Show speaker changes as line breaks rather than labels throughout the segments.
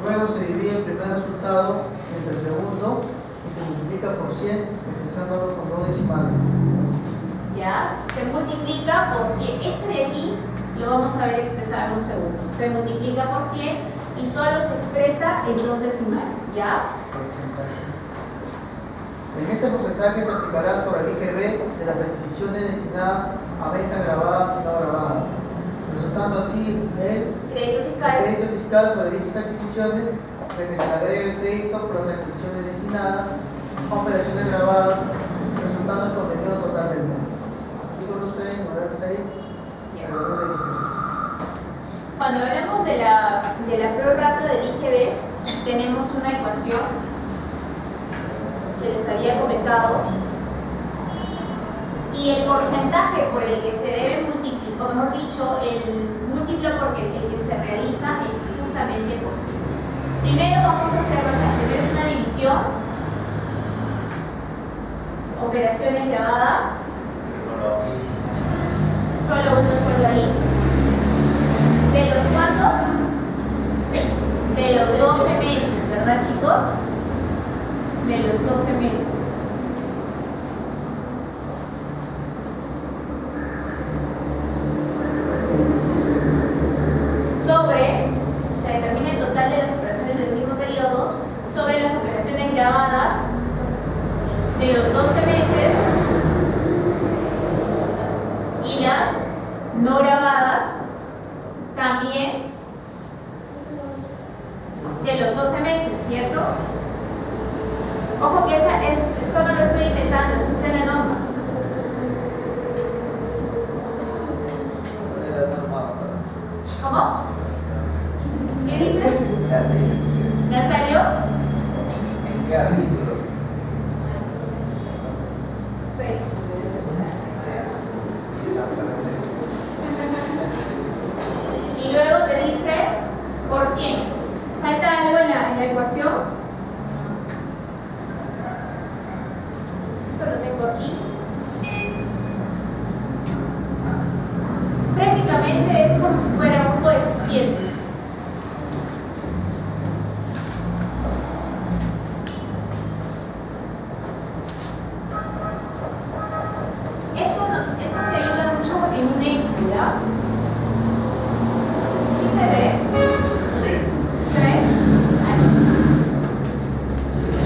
Luego se divide el primer resultado entre el segundo y se multiplica por 100 expresándolo con dos decimales.
¿Ya? Se multiplica por 100. Este de aquí lo vamos a ver expresar en un segundo. Se multiplica por 100 y solo se expresa en dos decimales. ¿Ya?
En este porcentaje se aplicará sobre el IGB de las adquisiciones destinadas a ventas grabadas y no grabadas, resultando así el crédito fiscal sobre dichas adquisiciones, de que se le agrega el crédito por las adquisiciones destinadas a operaciones grabadas, resultando el contenido total del mes. Artículo 6, numeral 6.
Cuando hablamos de la prorrata del IGB, tenemos una ecuación que les había comentado, y el porcentaje por el que se debe multiplicar, o mejor dicho, el múltiplo porque el que se realiza es justamente por 100. Primero vamos a hacerlo acá. Primero es una división, operaciones grabadas, solo uno, solo ahí. ¿De los cuántos? De los 12 meses, ¿verdad, chicos? De los 12 meses. Sobre, se determina el total de las operaciones del mismo periodo, sobre las operaciones grabadas de los 12 meses y las no grabadas también de los 12 meses, ¿cierto? Ojo que esto no lo estoy inventando, esto está en la norma. ¿Cómo? ¿Qué dices? ¿Ya salió?
¿En qué artículo?
6. Y luego te dice por 100. ¿Falta algo en la ecuación? Eso lo tengo aquí. Prácticamente es como si fuera un coeficiente. Esto se ayuda mucho en un Excel, ¿ya? ¿Sí se ve? ¿Se ve? Ahí.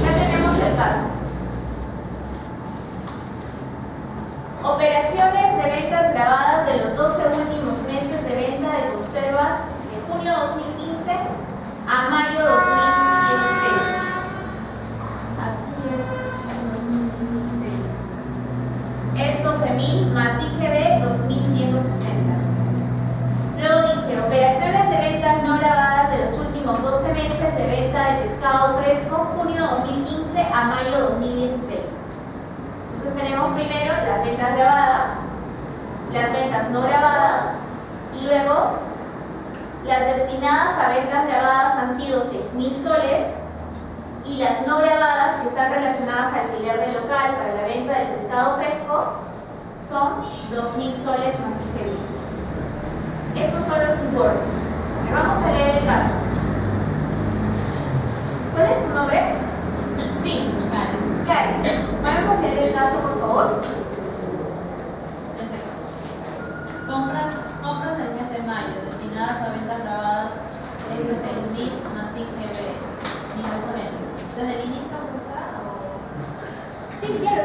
Ya tenemos el caso. Operaciones de ventas grabadas de los 12 últimos meses de venta de conservas de junio 2015 a mayo 2016. Aquí es 2016. Es 12.000 más IGB 2.160. Luego dice, operaciones de ventas no grabadas de los últimos 12 meses de venta de pescado fresco junio 2015 a mayo 2016. Entonces tenemos primero las ventas grabadas, las ventas no grabadas y luego las destinadas a ventas grabadas han sido 6.000 soles y las no grabadas que están relacionadas al alquiler del local para la venta del pescado fresco son 2.000 soles más IGB. Estos son los importes. Vamos a leer el caso. ¿Cuál es su nombre? Sí, Karen. ¿Podemos leer el caso, por favor?
Compras del mes de mayo destinadas a ventas grabadas es de 6.000 más IGB. ¿Desde el inicio o?
Sí, claro.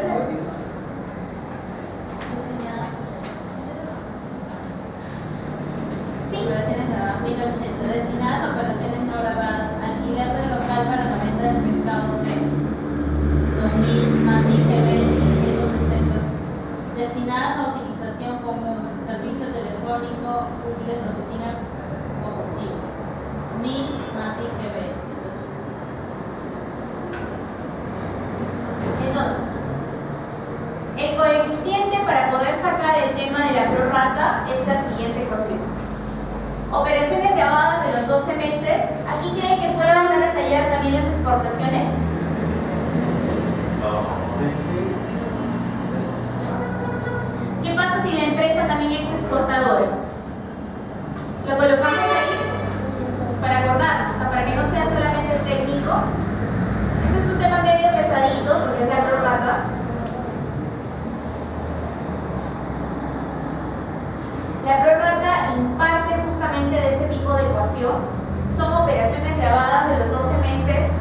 Sí.
Operaciones grabadas 1.080. Destinadas a operaciones no grabadas. Alquiler del local para la venta del pescado fresco. 2.000 más IGB 360. Destinadas a utilización común, servicio telefónico, útiles de oficina, combustible. 1.000 más IGB 180.
Entonces, el coeficiente para poder sacar el tema de la prorrata es la siguiente ecuación. Operaciones grabadas de los 12 meses. ¿Aquí creen que puedan detallar también las exportaciones? ¿Qué pasa si la empresa también es exportadora? Lo colocamos ahí para acordarnos, o sea, para que no sea solamente son operaciones grabadas de los 12 meses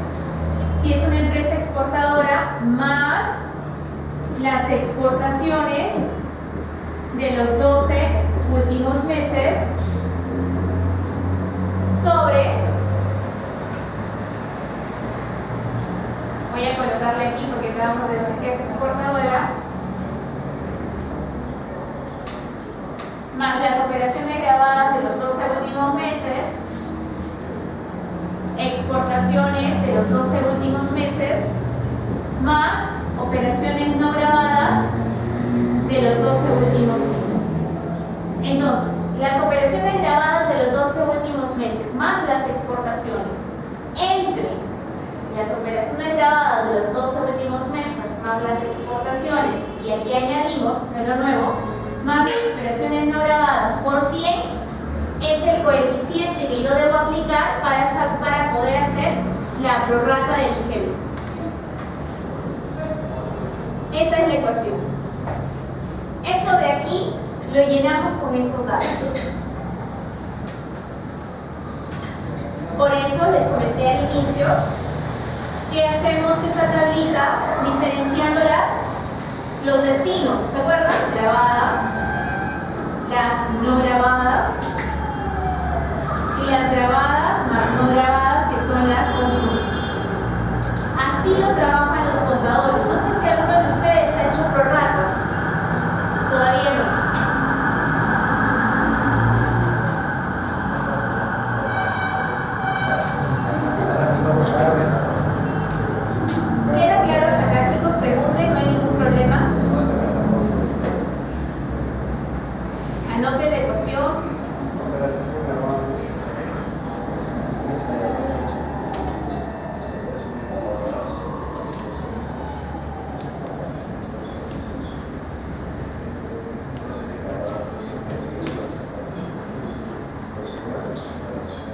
si es una empresa exportadora, más las exportaciones de los 12 últimos meses sobre, voy a colocarle aquí porque acabamos de decir que es exportadora, más las operaciones grabadas de los 12 últimos meses, exportaciones de los 12 últimos meses, más operaciones no grabadas de los 12 últimos meses. Entonces, las operaciones grabadas de los 12 últimos meses, más las exportaciones, entre las operaciones grabadas de los 12 últimos meses, más las exportaciones, y aquí añadimos, esto es lo nuevo, más las operaciones no grabadas por 100, es el coeficiente que yo debo aplicar para poder hacer la prorrata del IGB. Esa es la ecuación. Esto de aquí lo llenamos con estos datos. Por eso les comenté al inicio que hacemos esa tablita diferenciándolas, los destinos, ¿se acuerdan? Grabadas, las no grabadas y las grabadas más no grabadas, que son las comunes. Así lo trabajan los contadores. No sé si alguno de ustedes ha hecho prorrata. Todavía no. ¿Queda claro hasta acá, chicos? Pregunten, no hay ningún problema. Anoten la ecuación.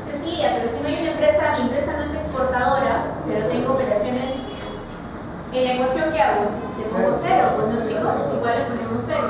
Cecilia, pero si no hay una empresa, mi empresa no es exportadora, pero tengo operaciones. En la ecuación, ¿qué hago? Le pongo 0, pues no, chicos, igual le ponemos 0.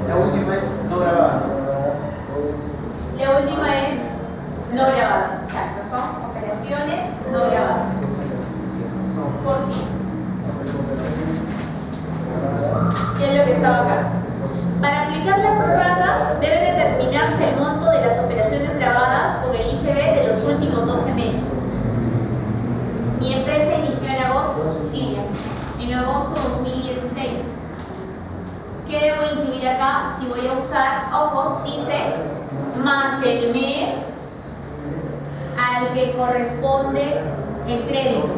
La última es no grabada.
La última es no grabadas, exacto, son operaciones no grabadas. Por 100. ¿Qué es lo que estaba acá? Para aplicar la prorrata debe determinarse el monto de las operaciones grabadas con el IGB de los últimos 12 meses. Mi empresa inició en agosto, Cecilia, en agosto 2016. ¿Qué debo incluir acá? Si voy a usar, ojo, dice más el mes al que corresponde el crédito.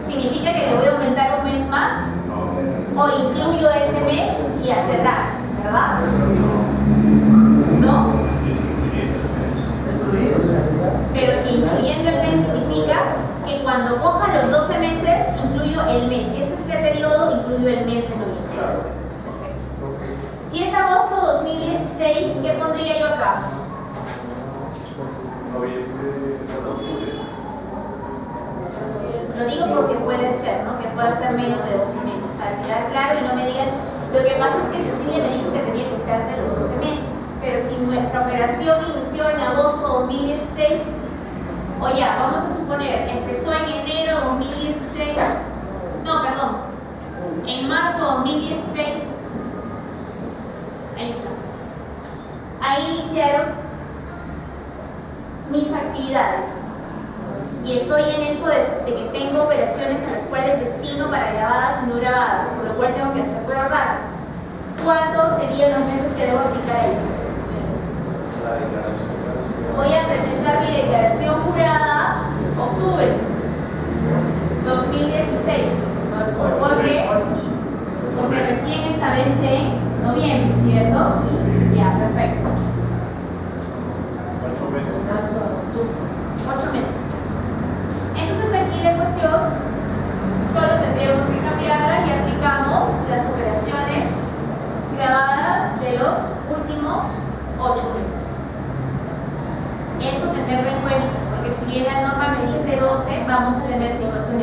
¿Significa que le voy a aumentar un mes más? ¿O incluyo ese mes y hacia atrás? ¿Verdad? ¿No? Pero incluyendo el mes significa que cuando coja los 12 meses, incluyo el mes. Si es este periodo, incluyo el mes de noviembre. Perfecto. Si es agosto 2016, ¿qué pondría yo acá? Lo digo porque puede ser, ¿no? Que pueda ser menos de 12 meses, para quedar claro y no me digan. Lo que pasa es que Cecilia me dijo que tenía que ser de los 12 meses, pero si nuestra operación inició en agosto 2016, o ya, vamos a suponer, empezó en enero 2016, no, perdón, en marzo 2016, ahí está. Ahí iniciaron mis actividades. Y estoy en esto de que tengo operaciones en las cuales destino para grabadas y no grabadas, por lo cual tengo que hacer prorrata. ¿Cuántos serían los meses que debo aplicar ahí? Voy a presentar mi declaración jurada octubre 2016. ¿Por qué? Porque recién esta vez en noviembre, ¿cierto? Sí. Ya, perfecto. 8 meses. Entonces aquí la ecuación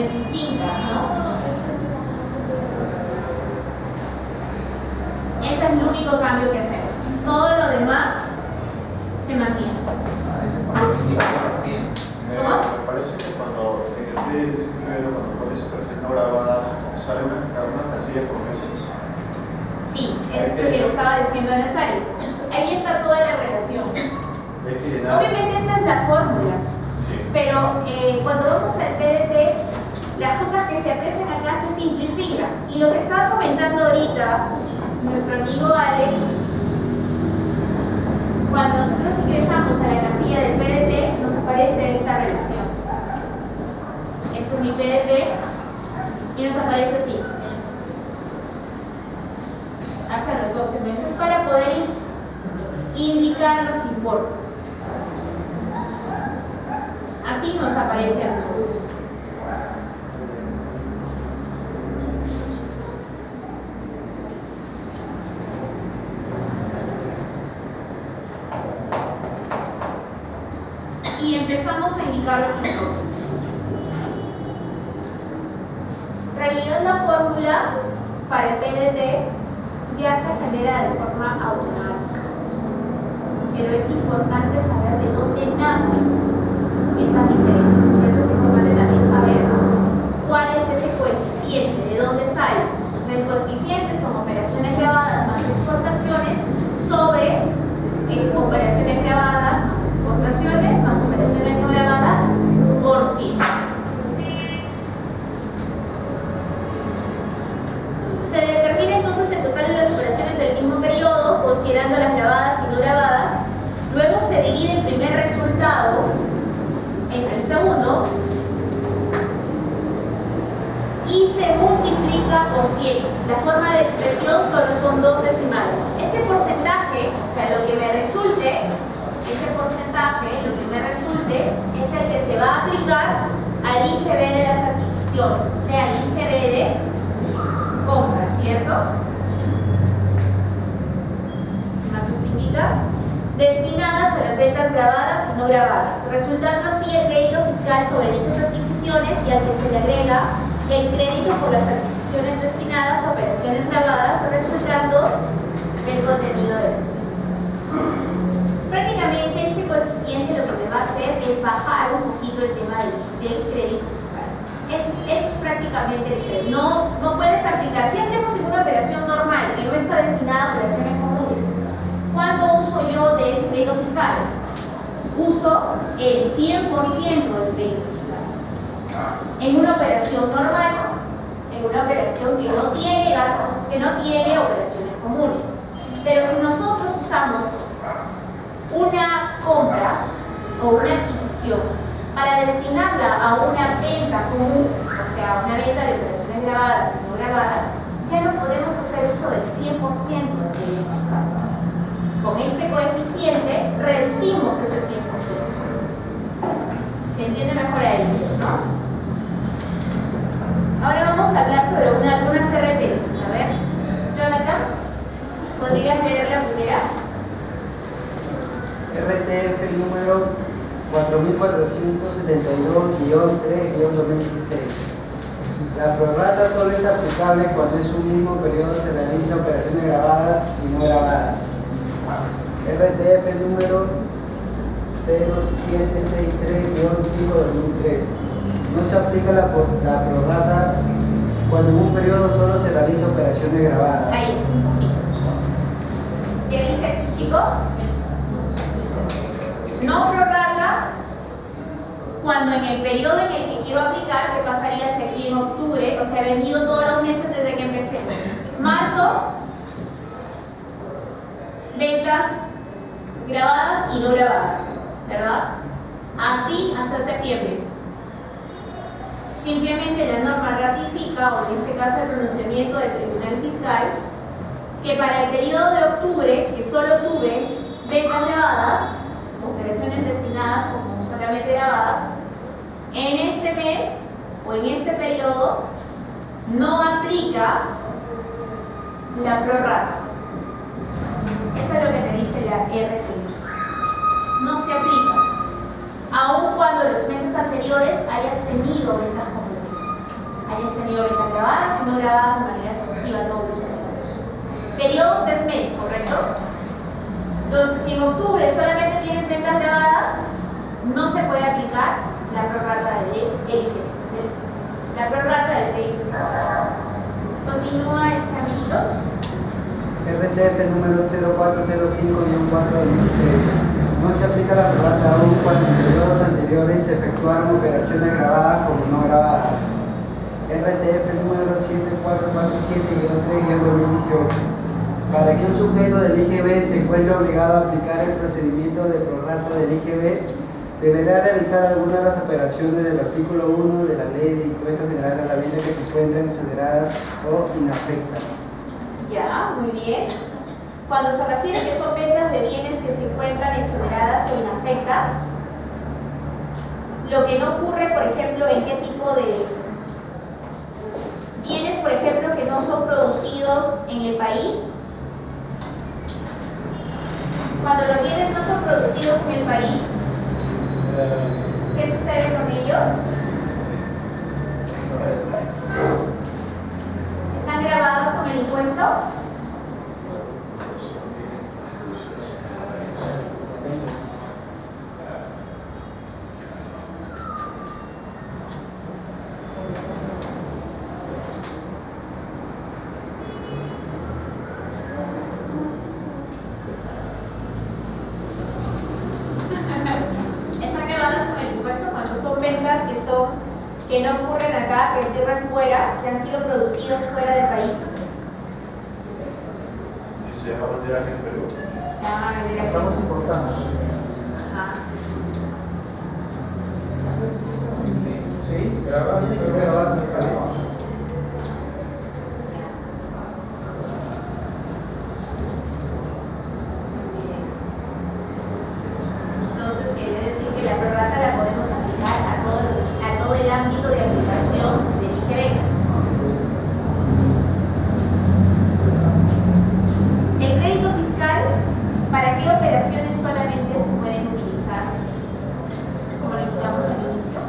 operaciones distintas, ¿no? Ese es el único cambio que hacemos. Todo lo demás se mantiene. ¿Cómo?
Me parece que cuando en el primero, cuando pones operaciones no grabadas, sale una casilla con meses.
Sí, eso es lo que le estaba diciendo a Nazario. Ahí está toda la relación. Obviamente esta es la fórmula, pero cuando vamos al PDT, las cosas que se aprecian acá se simplifican. Y lo que estaba comentando ahorita nuestro amigo Alex, cuando nosotros ingresamos a la casilla del PDT, nos aparece esta relación. Este es mi PDT y nos aparece así. Hasta los 12 meses para poder indicar los importes. Así nos aparece a nosotros. Y empezamos a indicar los importes. En realidad la fórmula para el PDT ya se genera de forma automática, pero es importante saber de dónde nacen esas diferencias. Por eso es importante también saber cuál es ese coeficiente, de dónde sale. El coeficiente son operaciones grabadas más exportaciones sobre operaciones grabadas más exportaciones más operaciones no grabadas por 100. Se determina entonces el total de las operaciones del mismo periodo, considerando las grabadas y no grabadas. Luego se divide el primer resultado entre el segundo y se multiplica por 100. La forma de expresión solo son 2 decimales. Este porcentaje, o sea, lo que me resulte, ese porcentaje, lo que me resulte, es el que se va a aplicar al IGB de las adquisiciones, o sea, al IGB de compra, ¿cierto? Matus indica destinadas a las ventas grabadas y no grabadas, resultando así el crédito fiscal sobre dichas adquisiciones y al que se le agrega el crédito por las adquisiciones destinadas a operaciones grabadas, resultando el contenido de ellas. Prácticamente este coeficiente lo que me va a hacer es bajar un poquito el tema del crédito fiscal. Eso es prácticamente el crédito. No puedes aplicar. ¿Qué hacemos en una operación normal que no está destinada a operaciones comunes? ¿Cuánto uso yo de ese crédito fiscal? Uso el 100% del crédito fiscal. En una operación normal, en una operación que no tiene gastos, que no tiene operaciones comunes. Pero si nosotros usamos una compra o una adquisición para destinarla a una venta común, o sea, una venta de operaciones grabadas y no grabadas, ya no podemos hacer uso del 100% del crédito fiscal. Con este coeficiente reducimos ese 100%. ¿Se entiende mejor ahí, no? Ahora vamos a hablar sobre algunas RTFs. A ver, Jonathan, ¿podrías leer la primera?
RTF número 4472-3-2016. La prorrata solo es aplicable cuando en su mismo periodo se realizan operaciones grabadas y no grabadas. RTF número 0763-5-2003. No se aplica la prorrata cuando en un periodo solo se realiza operaciones grabadas.
Ahí, un poquito. ¿Qué dice aquí, chicos? No prorrata cuando en el periodo en el que quiero aplicar, ¿qué pasaría si aquí en octubre, o sea, he venido todos los meses desde que empecé? Marzo, ventas grabadas y no grabadas, ¿verdad? Así hasta septiembre. Simplemente la norma ratifica, o en este caso el pronunciamiento del Tribunal Fiscal, que para el periodo de octubre, que solo tuve ventas grabadas, operaciones destinadas como solamente grabadas, en este mes o en este periodo no aplica la prorrata. Eso es lo que me dice la RTF. No se aplica, aun cuando en los meses anteriores hayas tenido ventas comunes. hayas tenido ventas grabadas y no grabadas de manera sucesiva todos los años. Periodos es mes, ¿correcto? Entonces, si en octubre solamente tienes ventas grabadas, no se puede aplicar la prorrata del crédito fiscal. Continúa este amiguito.
RTF número 0405-4-2003. No se aplica la prorrata aún cuando en periodos anteriores se efectuaron operaciones grabadas como no grabadas. RTF número 7447-3-2018. Para que un sujeto del IGB se encuentre obligado a aplicar el procedimiento de prorrata del IGB, deberá realizar algunas de las operaciones del artículo 1 de la Ley de Impuestos Generales a la Venta que se encuentran exoneradas o inafectas.
Ya, muy bien. Cuando se refiere que son ventas de bienes que se encuentran exoneradas o inafectas, lo que no ocurre, por ejemplo, en qué tipo de bienes, por ejemplo, que no son producidos en el país. Cuando los bienes no son producidos en el país, ¿qué sucede con ellos? ¿Están grabados con el impuesto? Que no ocurren acá, que ocurren fuera, que han sido producidos fuera del país.
¿Y se llama vender aquí en Perú?
Se llama vender aquí.
Estamos importando.
Ajá.
¿Sí? Grabar, sí, que grabar.
Entonces, quiere decir que la prorrata la podemos aplicar a todo el ámbito de aplicación del IGB. El crédito fiscal, ¿para qué operaciones solamente se pueden utilizar? Como lo indicamos al inicio.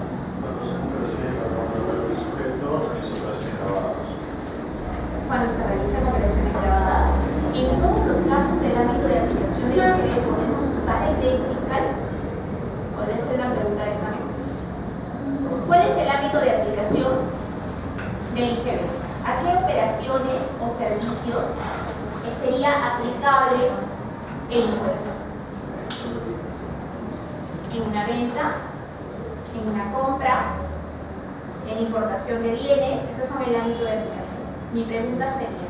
Cuando se realizan operaciones grabadas, en todos los casos del ámbito de aplicación del IGB podemos usar el crédito fiscal. Podría ser una pregunta de examen. ¿Cuál es el ámbito de aplicación del IGB? ¿A qué operaciones o servicios sería aplicable el impuesto? ¿En una venta? ¿En una compra? ¿En importación de bienes? Esos son el ámbito de aplicación. Mi pregunta sería,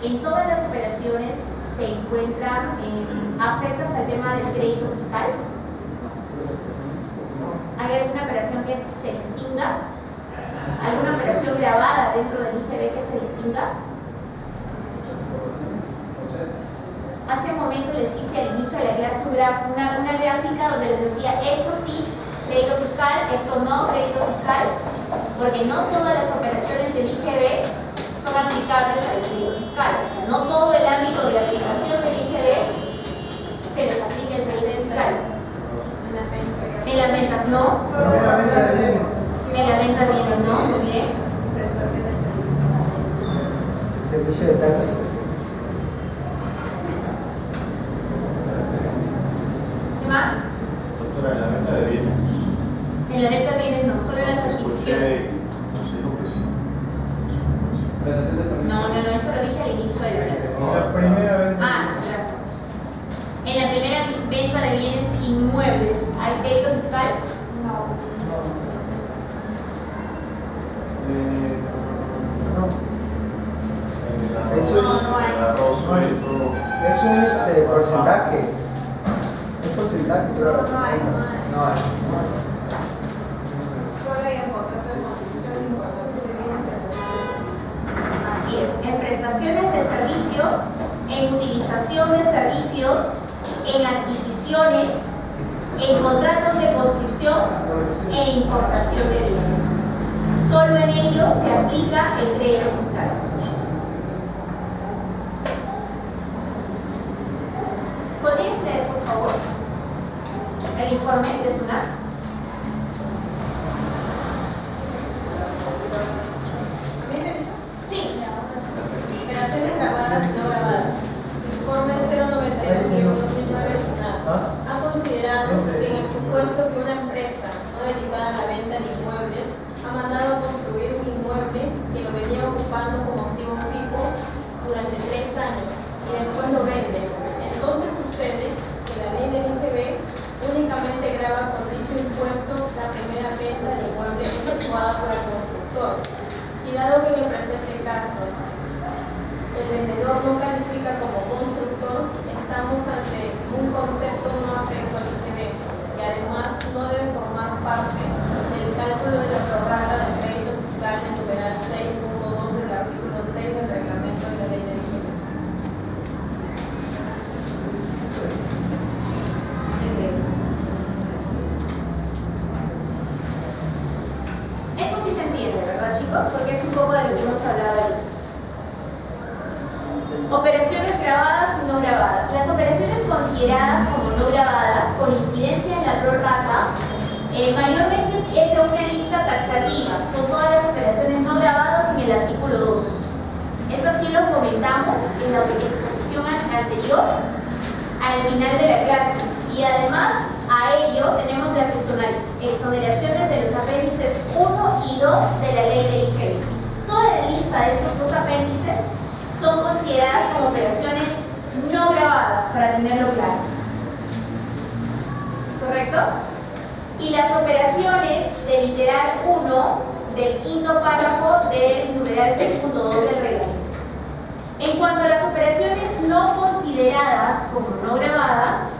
¿en todas las operaciones se encuentran afectas al tema del crédito fiscal? ¿Hay alguna operación que se distinga? ¿Alguna operación grabada dentro del IGB que se distinga? Hace un momento les hice al inicio de la clase una gráfica donde les decía esto sí, crédito fiscal, esto no, crédito fiscal, porque no todas las operaciones del IGB son aplicables al crédito fiscal. O sea, no todo el ámbito de aplicación del IGB se les aplica el crédito fiscal. En las ventas no.
En la venta de bienes.
En las ventas bienes no, muy bien.
Servicio de taxi.
¿Qué más?
Doctora, en la venta de bienes.
En la venta de bienes no, solo en las adquisiciones. No, eso lo dije al inicio de la clase.
La primera vez.
Ah, claro. En la primera venta de bienes inmuebles, ¿hay crédito fiscal? No.
Eso es porcentaje. Es porcentaje, pero
No hay.
no hay.
Así es, en prestaciones de servicio, en utilización de servicios, en adquisiciones, en contratos de construcción e importación de bienes. Solo en ellos se aplica el crédito fiscal. ¿Podrían leer, por favor, el informe de SUNAT?
pagando como activo fijo durante 3 años y después lo venden. Entonces sucede que la ley del IGB únicamente grava con dicho impuesto la primera venta del inmueble efectuada por el constructor. Y dado que en el presente caso el vendedor no califica como constructor, estamos ante un concepto no afecto al IGB y además no debe formar parte del cálculo de la prorrata del crédito fiscal en numeral 6.2 del artículo 6 del reglamento de la ley del IGB.
Esto sí se entiende, ¿verdad, chicos? Porque es un poco de lo que hemos hablado antes. Operaciones grabadas y no grabadas. Las operaciones consideradas como no grabadas, con incidencia en la prorrata, mayormente es de una lista taxativa. Son todas las operaciones no grabadas en el artículo 2. Estas sí lo comentamos en la exposición anterior, al final de la clase. Y además, a ello tenemos las exoneraciones de los apéndices 1 y 2 de la ley del IGB. Toda la lista de estos dos apéndices son consideradas como operaciones no grabadas, para tenerlo claro. ¿Correcto? Y las operaciones del literal 1 del quinto párrafo del numeral 6.2 del reglamento. En cuanto a las operaciones no consideradas como no grabadas,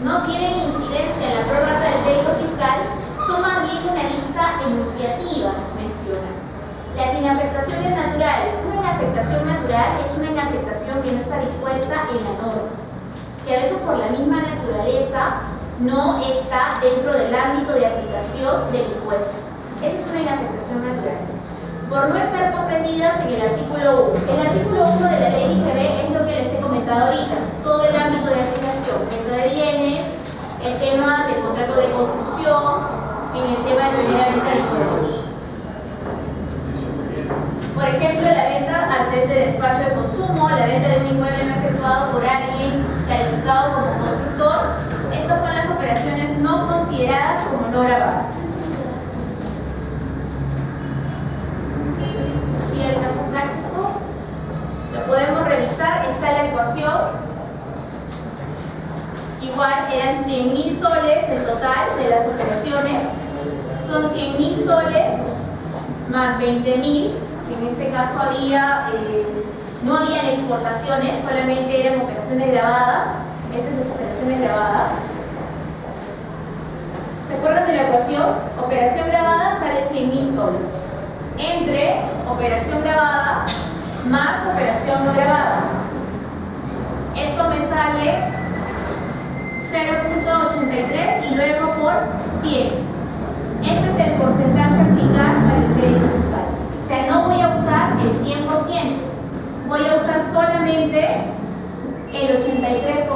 no tienen incidencia en la prórroga del crédito fiscal, son más bien una lista enunciativa, nos menciona. Las inafectaciones naturales. Una inafectación natural es una inafectación que no está dispuesta en la norma, que a veces por la misma naturaleza no está dentro del ámbito de aplicación del impuesto. Esa es una inafectación natural. Por no estar comprendidas en el artículo 1. El artículo 1 de la ley IGB es lo que les he comentado ahorita. Todo el ámbito de aplicación, venta de bienes, el tema del contrato de construcción, en el tema de primera venta de inmuebles. Por ejemplo, la venta antes de despacho de consumo, la venta de un inmueble no efectuado por alguien calificado como constructor. Estas son las operaciones no consideradas como no grabadas. Si el caso práctico lo podemos revisar, está la ecuación. Igual eran 100.000 soles el total de las operaciones. Son 100.000 soles más 20.000. En este caso no habían exportaciones, solamente eran operaciones grabadas. Estas son las operaciones grabadas. ¿Se acuerdan de la ecuación? Operación grabada sale 100.000 soles. Entre operación grabada más operación no grabada. Esto me sale 0.83 y luego por 100. Este es el porcentaje a aplicar para el crédito fiscal. O sea, no voy a usar el 100%, voy a usar solamente el 83%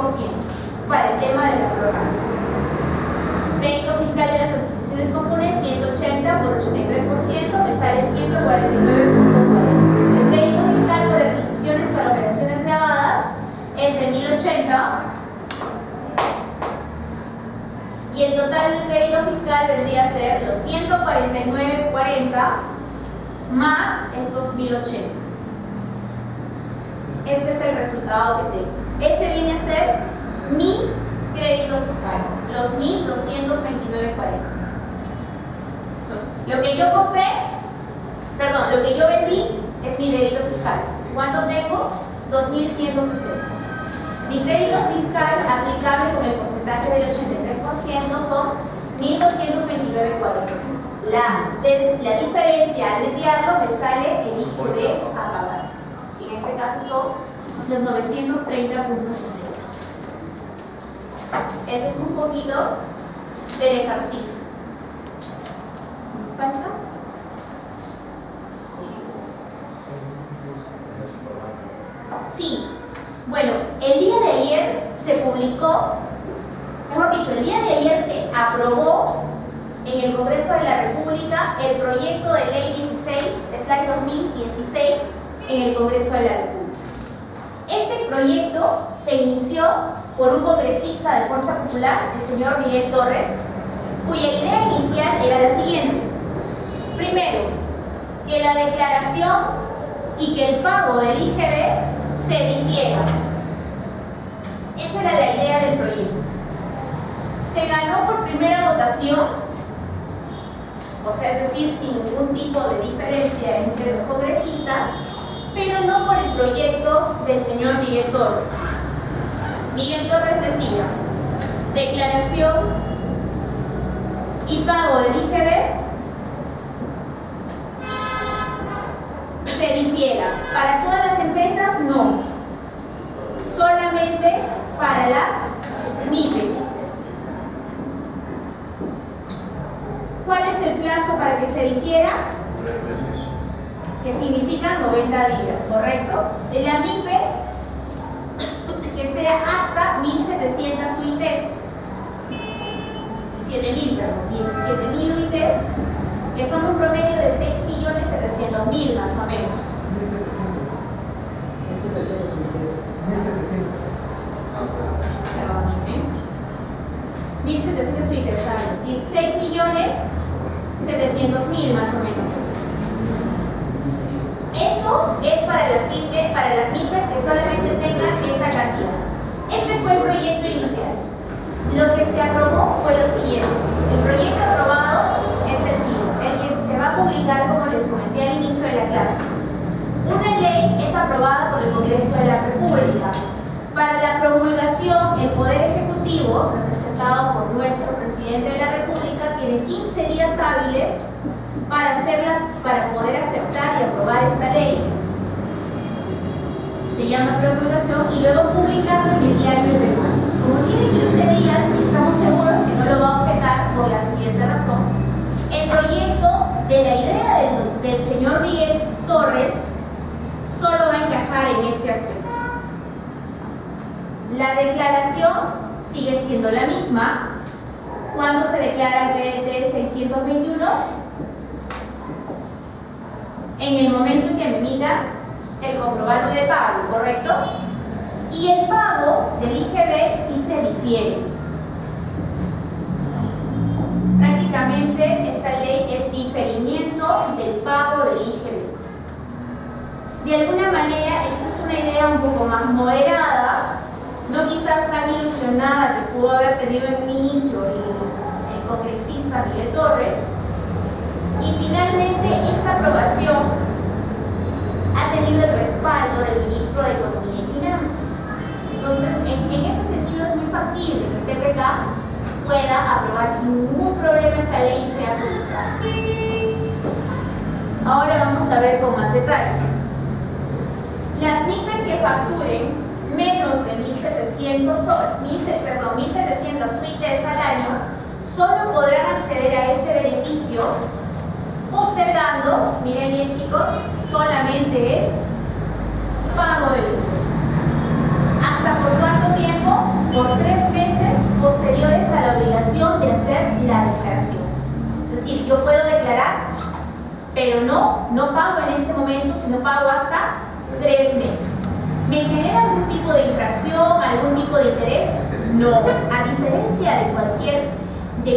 para el tema de la prórroga. Crédito fiscal de las adquisiciones comunes, 180 por 83%, me sale 149.40. El crédito fiscal por adquisiciones para operaciones grabadas es de 1080. Y el total del crédito fiscal vendría a ser los 149.40 más estos 1080. Este es el resultado que tengo. Ese viene a ser mi crédito fiscal, los 1.229.40. Entonces, lo que yo compré, perdón, lo que yo vendí es mi crédito fiscal. ¿Cuánto tengo? 2.160. Mi crédito fiscal aplicable con el porcentaje del 83% son 1.229.40. La diferencia al netearlo me sale el IGB a pagar. En este caso son los 930.60. Ese es un poquito del ejercicio. ¿Me falta? Sí. Bueno, el día de ayer se publicó, mejor dicho, el día de ayer se aprobó en el Congreso de la República el proyecto de ley 16/2016 en el Congreso de la República. Este proyecto se inició por un congresista de Fuerza Popular, el señor Miguel Torres, cuya idea inicial era la siguiente. Primero, que la declaración y que el pago del IGB se difiera. Esa era la idea del proyecto. Se ganó por primera votación, o sea, es decir, sin ningún tipo de diferencia entre los congresistas, pero no por el proyecto del señor Miguel Torres. Miguel Torres decía: declaración y pago del IGB se difiera. Para todas las empresas, no. Solamente para las MIPES. ¿Cuál es el plazo para que se difiera?
3 meses.
Que significa 90 días, ¿correcto? En la MIPE, que sea hasta 1.700 UITs. 17.000 UITs, que son un promedio de 6.700.000 más o menos. 1.700 suites, 16.700.000 más o menos es. Esto es para las MIPES que solamente tengan esta cantidad. Este fue el proyecto inicial. Lo que se aprobó fue lo siguiente. El proyecto aprobado es el que se va a publicar, como les comenté al inicio de la clase. Una ley es aprobada por el Congreso de la República. Para la promulgación, el Poder Ejecutivo, representado por nuestro Presidente de la República, tiene 15 días hábiles para poder aceptar y aprobar esta ley. Se llama promulgación y luego publicarlo en el diario Peruano. Como tiene 15 días y estamos seguros que no lo va a objetar por la siguiente razón, el proyecto de la idea del señor Miguel Torres solo va a encajar en este aspecto. La declaración sigue siendo la misma. ¿Cuándo se declara el PDT 621? En el momento en que me emita el comprobante de pago, ¿correcto? Y el pago del IGB sí se difiere. Prácticamente esta ley es diferimiento del pago del IGB. De alguna manera, esta es una idea un poco más moderada, no quizás tan ilusionada que pudo haber tenido en un inicio el congresista Miguel Torres. Y finalmente esta aprobación ha tenido el respaldo del ministro de Economía y Finanzas. Entonces, en ese sentido es muy factible que el PPK pueda aprobar sin ningún problema esta ley y sea publicada. Ahora vamos a ver con más detalle. Las MIPES que facturen menos de 1.700 UITs al año solo podrán acceder a este beneficio postergando, miren bien chicos, solamente el pago del impuesto. ¿Hasta por cuánto tiempo? Por 3 meses posteriores a la obligación de hacer la declaración. Es decir, yo puedo declarar, pero no pago en ese momento, sino pago hasta 3 meses. ¿Me genera algún tipo de infracción, algún tipo de interés? No. A diferencia de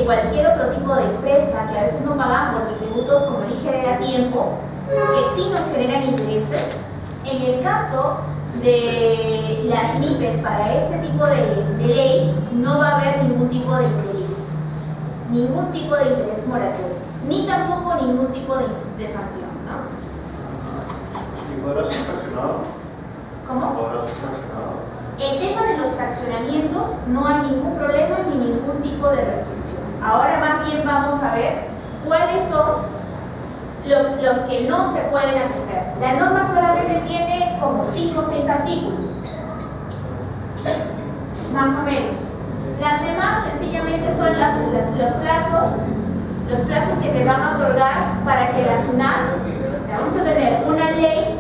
cualquier otro tipo de empresa que a veces no pagamos los tributos como el IGB a tiempo, que sí nos generan intereses, en el caso de las MIPES para este tipo de ley no va a haber ningún tipo de interés moratorio, ni tampoco ningún tipo de sanción, ¿no?
¿Y podrá ser fraccionado?
¿Cómo?
¿Podrá ser fraccionado?
El tema de los fraccionamientos no hay ningún problema ni ningún tipo de restricción. Ahora más bien vamos a ver cuáles son los que no se pueden acoger. La norma solamente tiene como 5 o 6 artículos, más o menos. Las demás sencillamente son los plazos que te van a otorgar para que la SUNAT, o sea, vamos a tener una ley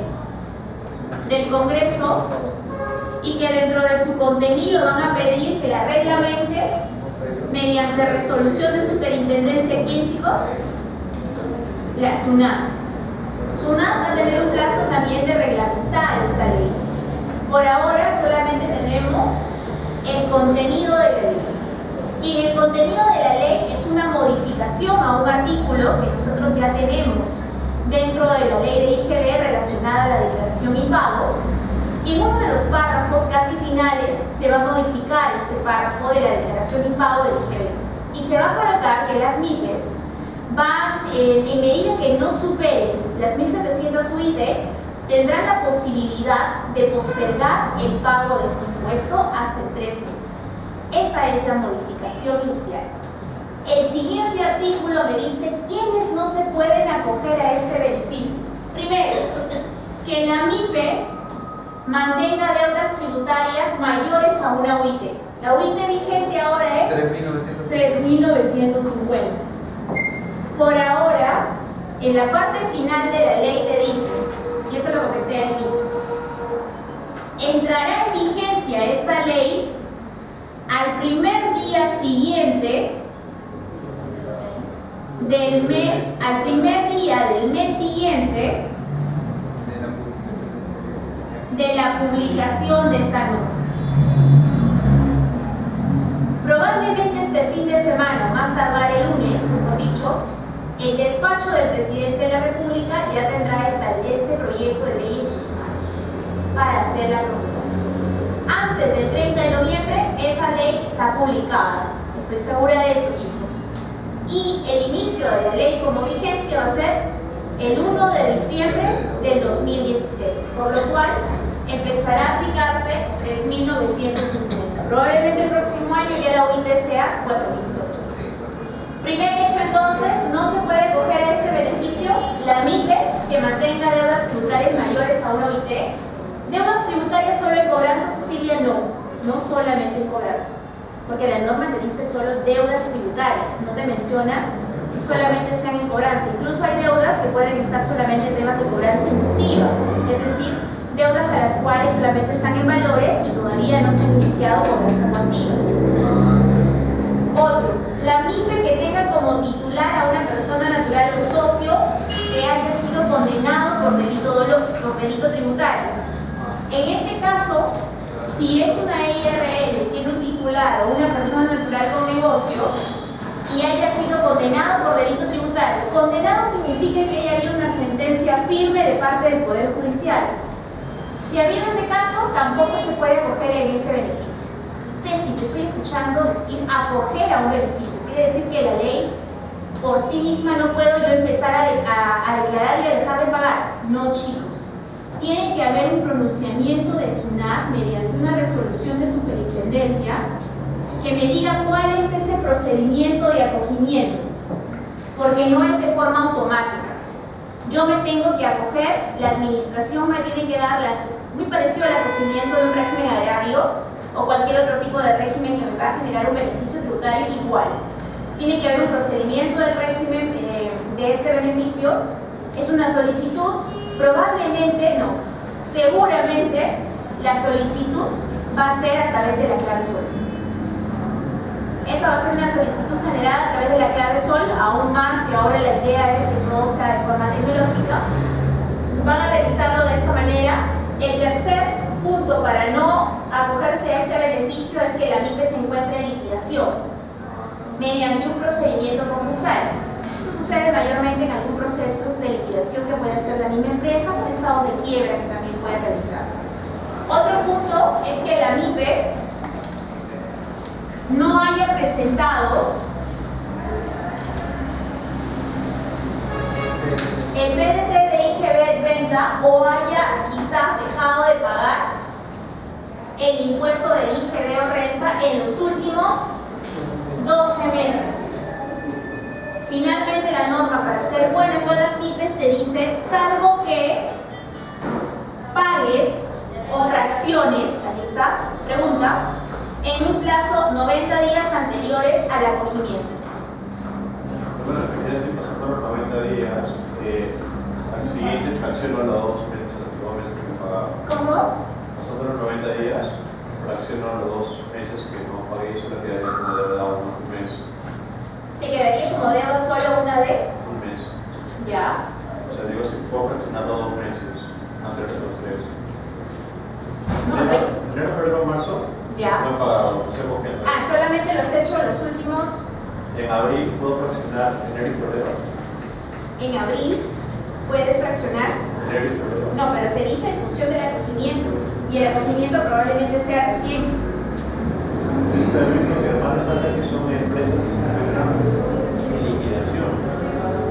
del Congreso y que dentro de su contenido van a pedir que la reglamente mediante resolución de superintendencia. ¿Quién, chicos? La SUNAT. SUNAT va a tener un plazo también de reglamentar esta ley. Por ahora solamente tenemos el contenido de la ley. Y en el contenido de la ley es una modificación a un artículo que nosotros ya tenemos dentro dentro de la ley de IGB relacionada a la declaración impago. Y en uno de los párrafos casi finales se va a modificar ese párrafo de la declaración impago del IGB. Y se va a colocar que las MIPES van, en medida que no superen las 1.700 UIT, tendrán la posibilidad de postergar el pago de este impuesto hasta en 3 meses. Esa es la modificación inicial. El siguiente artículo me dice quiénes no se pueden acoger a este beneficio. Primero, que la MIPE mantenga deudas tributarias mayores a una UIT. La UIT vigente ahora es 3.950. Por ahora, en la parte final de la ley te dice, y eso lo comenté al inicio, entrará en vigencia esta ley al primer día siguiente del mes, al primer día del mes siguiente de la publicación de esta norma. Probablemente este fin de semana, más tardar el lunes, mejor dicho, el despacho del presidente de la República ya tendrá este proyecto de ley en sus manos para hacer la promulgación. Antes del 30 de noviembre, esa ley está publicada. Estoy segura de eso, chicos. Y el inicio de la ley como vigencia va a ser el 1 de diciembre del 2016, por lo cual empezará a aplicarse 3.950. Probablemente el próximo año ya la UIT sea 4.000 soles. Primer hecho, entonces, no se puede coger a este beneficio la MIPE que mantenga deudas tributarias mayores a una UIT. Deudas tributarias solo en cobranza, Cecilia, no solamente en cobranza, porque la norma te dice solo deudas tributarias, no te menciona si solamente sean en cobranza. Incluso hay deudas que pueden estar solamente en temas de cobranza inductiva, es decir, deudas a las cuales solamente están en valores y todavía no se han iniciado cobranza coactiva. Otro, la MIPE que tenga como titular a una persona natural o socio que haya sido condenado por delito tributario. En ese caso, si es una IRL, tiene un titular o una persona natural con negocio y haya sido condenado por delito tributario, condenado significa que haya habido una sentencia firme de parte del Poder Judicial. Si ha habido ese caso, tampoco se puede acoger en este beneficio. Ceci, te estoy escuchando decir acoger a un beneficio. Quiere decir que la ley por sí misma no puedo yo empezar a declarar y a dejar de pagar. No, chicos. Tiene que haber un pronunciamiento de SUNAT mediante una resolución de superintendencia que me diga cuál es ese procedimiento de acogimiento, porque no es de forma automática. Yo me tengo que acoger, la administración me tiene que dar muy parecido al acogimiento de un régimen agrario o cualquier otro tipo de régimen que me va a generar un beneficio tributario igual. Tiene que haber un procedimiento del régimen de este beneficio. Es una solicitud, probablemente no, seguramente la solicitud va a ser a través de la clave SOL. Esa va a ser una solicitud generada a través de la clave SOL, aún más, y ahora la idea es que todo sea de forma tecnológica. Van a realizarlo de esa manera. El tercer punto para no acogerse a este beneficio es que la MIPE se encuentre en liquidación mediante un procedimiento concursal. Eso sucede mayormente en algunos procesos de liquidación que puede hacer la misma empresa o en estado de quiebra que también puede realizarse. Otro punto es que la MIPE no haya presentado el PDT de IGB renta o haya quizás dejado de pagar el impuesto del IGB o renta en los últimos 12 meses. Finalmente, la norma, para ser buena con las MIPES, te dice, salvo que pagues o fracciones, ahí está, pregunta, en un plazo 90 días anteriores al acogimiento.
Bueno, ya si pasando los 90 días, al siguiente fracciono a los 2 meses que me pagaba.
¿Cómo?
Pasando los 90 días, fracciono a los 2 meses que no pagué y solo quedaría como deuda un mes.
¿Te quedaría como deuda solo una de?
Un mes.
Ya.
O sea, digo, si puedo fraccionarlo 2 meses anteriores a los 3.
No,
Enero, febrero, marzo.
ya.
No he pagado, no sé por qué.
Solamente lo has hecho los últimos.
En abril puedo fraccionar enero y febrero.
En abril puedes fraccionar funcionar? No, pero se dice en función del acogimiento. Y el acogimiento probablemente sea reciente.
También lo que más resalta es que son empresas que se encuentran en liquidación.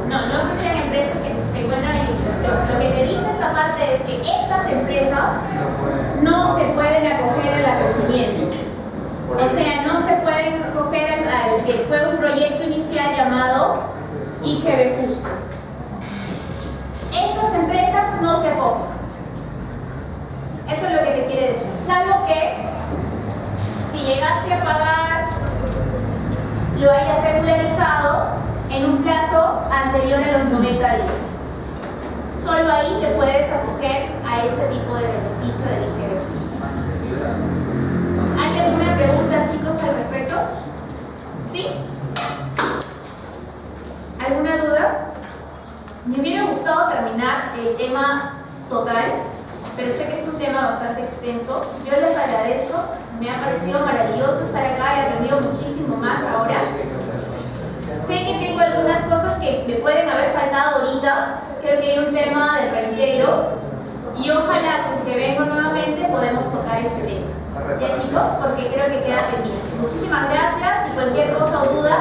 No que sean empresas que se encuentran en liquidación. Lo que te dice esta parte es que estas empresas no se pueden acoger al acogimiento. O sea, no se pueden acoger al que fue un proyecto inicial llamado IGB Justo. Estas empresas no se acogen. Eso es lo que te quiere decir. Salvo que si llegaste a pagar, lo hayas regularizado en un plazo anterior a los 90 días. Solo ahí te puedes acoger a este tipo de beneficio del IGB. ¿Hay alguna pregunta, chicos, al respecto? ¿Sí? ¿Alguna duda? Me hubiera gustado terminar el tema total, pero sé que es un tema bastante extenso. Yo les agradezco, me ha parecido maravilloso estar acá, he aprendido muchísimo más ahora. Sé que tengo algunas cosas que me pueden haber faltado ahorita, creo que hay un tema de reintegro y ojalá, si que vengo nuevamente, podemos tocar ese tema. ¿Ya, chicos? Porque creo que queda pendiente. Muchísimas gracias y cualquier cosa o duda,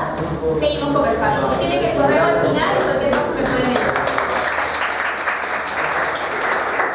seguimos conversando. Tienen el correo al final.